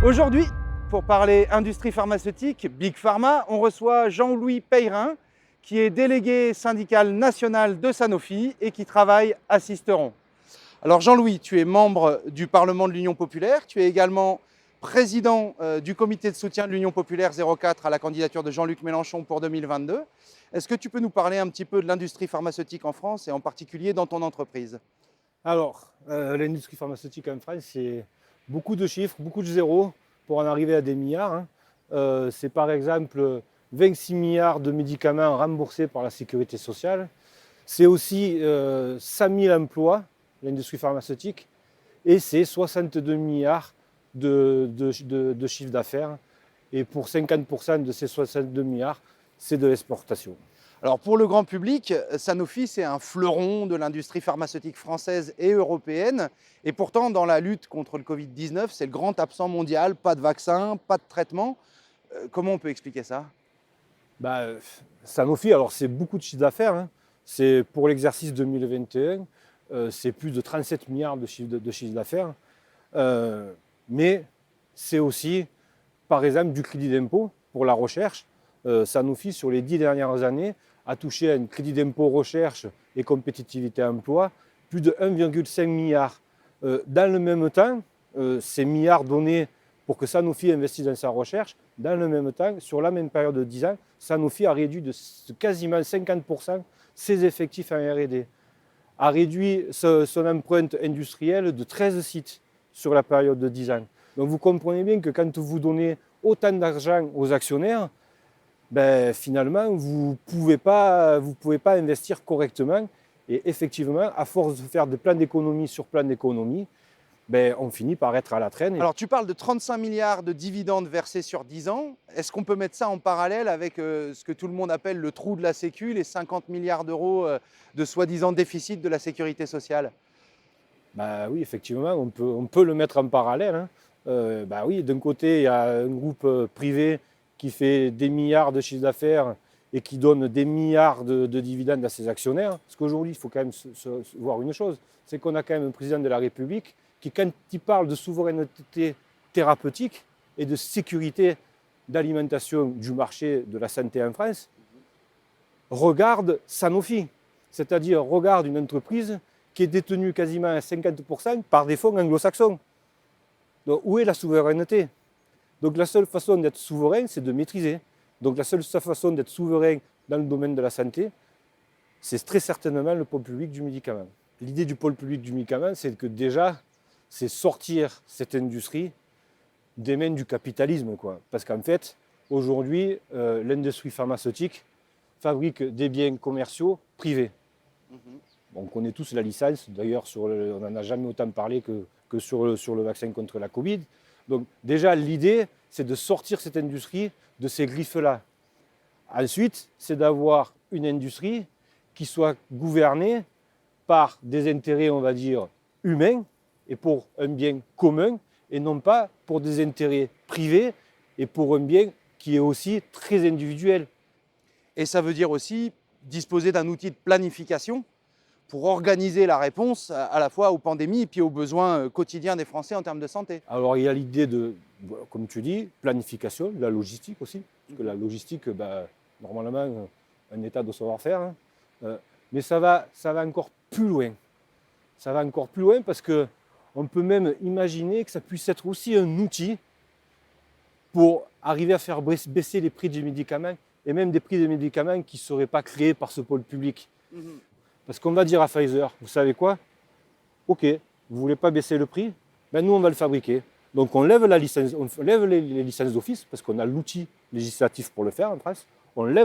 Aujourd'hui, pour parler industrie pharmaceutique, Big Pharma, on reçoit Jean-Louis Peyrin, qui est délégué syndical national de Sanofi et qui travaille à Sisteron. Alors Jean-Louis, tu es membre du Parlement de l'Union populaire, tu es également président du comité de soutien de l'Union populaire 04 à la candidature de Jean-Luc Mélenchon pour 2022. Est-ce que tu peux nous parler un petit peu de l'industrie pharmaceutique en France et en particulier dans ton entreprise? Alors, l'industrie pharmaceutique en France, c'est beaucoup de chiffres, beaucoup de zéros pour en arriver à des milliards, hein. C'est par exemple 26 milliards de médicaments remboursés par la sécurité sociale. C'est aussi 100 000 emplois, l'industrie pharmaceutique, et c'est 62 milliards de chiffre d'affaires. Et pour 50% de ces 62 milliards, c'est de l'exportation. Alors pour le grand public, Sanofi, c'est un fleuron de l'industrie pharmaceutique française et européenne. Et pourtant, dans la lutte contre le Covid-19, c'est le grand absent mondial. Pas de vaccin, pas de traitement. Comment on peut expliquer ça? Bah, Sanofi, alors c'est beaucoup de chiffre d'affaires, hein. C'est pour l'exercice 2021, c'est plus de 37 milliards de chiffre d'affaires. Mais c'est aussi, par exemple, du crédit d'impôt pour la recherche. Sanofi, sur les 10 dernières années, a touché à un crédit d'impôt recherche et compétitivité emploi plus de 1,5 milliard. Dans le même temps, ces milliards donnés pour que Sanofi investisse dans sa recherche, dans le même temps, sur la même période de 10 ans, Sanofi a réduit de quasiment 50% ses effectifs en R&D, a réduit son empreinte industrielle de 13 sites sur la période de 10 ans. Donc vous comprenez bien que quand vous donnez autant d'argent aux actionnaires, ben, finalement, vous ne pouvez pas investir correctement. Et effectivement, à force de faire des plans d'économie sur plan d'économie, ben, on finit par être à la traîne. Alors tu parles de 35 milliards de dividendes versés sur 10 ans. Est-ce qu'on peut mettre ça en parallèle avec ce que tout le monde appelle le trou de la Sécu, les 50 milliards d'euros de soi-disant déficit de la sécurité sociale? Ben, oui, effectivement, on peut le mettre en parallèle, hein. Ben, oui, d'un côté, il y a un groupe privé qui fait des milliards de chiffre d'affaires et qui donne des milliards de dividendes à ses actionnaires. Parce qu'aujourd'hui, il faut quand même voir une chose, c'est qu'on a quand même un président de la République qui, quand il parle de souveraineté thérapeutique et de sécurité d'alimentation du marché de la santé en France, regarde Sanofi, c'est-à-dire regarde une entreprise qui est détenue quasiment à 50% par des fonds anglo-saxons. Donc où est la souveraineté? Donc la seule façon d'être souverain, c'est de maîtriser. Donc la seule façon d'être souverain dans le domaine de la santé, c'est très certainement le pôle public du médicament. L'idée du pôle public du médicament, c'est que déjà, c'est sortir cette industrie des mains du capitalisme, quoi. Parce qu'en fait, aujourd'hui, l'industrie pharmaceutique fabrique des biens commerciaux privés. On connaît tous la licence, d'ailleurs on n'en a jamais autant parlé que sur le vaccin contre la Covid. Donc déjà, l'idée, c'est de sortir cette industrie de ces griffes-là. Ensuite, c'est d'avoir une industrie qui soit gouvernée par des intérêts, on va dire, humains et pour un bien commun, et non pas pour des intérêts privés et pour un bien qui est aussi très individuel. Et ça veut dire aussi disposer d'un outil de planification pour organiser la réponse à la fois aux pandémies et puis aux besoins quotidiens des Français en termes de santé. Alors il y a l'idée de, comme tu dis, planification, de la logistique aussi, parce que la logistique, normalement, un état de savoir-faire, hein. Mais ça va encore plus loin. Ça va encore plus loin parce qu'on peut même imaginer que ça puisse être aussi un outil pour arriver à faire baisser les prix des médicaments, et même des prix des médicaments qui ne seraient pas créés par ce pôle public. Parce qu'on va dire à Pfizer, vous savez quoi? Ok, vous ne voulez pas baisser le prix? Ben nous, on va le fabriquer. Donc on lève les licences d'office, parce qu'on a l'outil législatif pour le faire en France. On met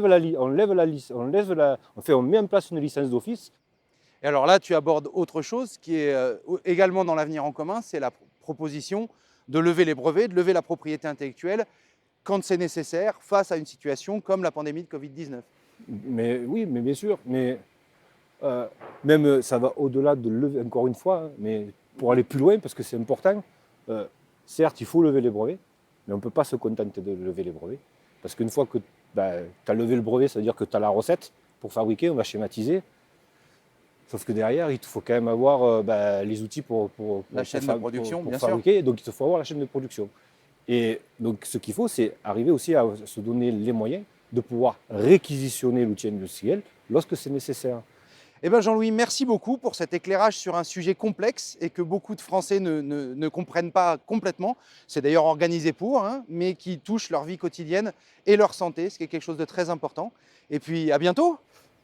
en place une licence d'office. Et alors là, tu abordes autre chose qui est également dans l'avenir en commun, c'est la proposition de lever les brevets, de lever la propriété intellectuelle quand c'est nécessaire face à une situation comme la pandémie de Covid-19. Mais oui, mais bien sûr. Mais même ça va au-delà de lever, encore une fois, hein, mais pour aller plus loin, parce que c'est important, certes, il faut lever les brevets, mais on ne peut pas se contenter de lever les brevets. Parce qu'une fois que tu as levé le brevet, ça veut dire que tu as la recette pour fabriquer, on va schématiser. Sauf que derrière, il te faut quand même avoir les outils pour La chaîne de production, bien sûr. fabriquer. Donc il te faut avoir la chaîne de production. Et donc, ce qu'il faut, c'est arriver aussi à se donner les moyens de pouvoir réquisitionner l'outil industriel lorsque c'est nécessaire. Eh bien Jean-Louis, merci beaucoup pour cet éclairage sur un sujet complexe et que beaucoup de Français ne comprennent pas complètement. C'est d'ailleurs organisé pour, hein, mais qui touche leur vie quotidienne et leur santé, ce qui est quelque chose de très important. Et puis à bientôt.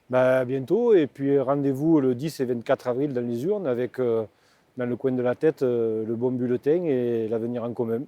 Bah, à bientôt, et puis rendez-vous le 10 et 24 avril dans les urnes avec dans le coin de la tête le bon bulletin et l'avenir en commun.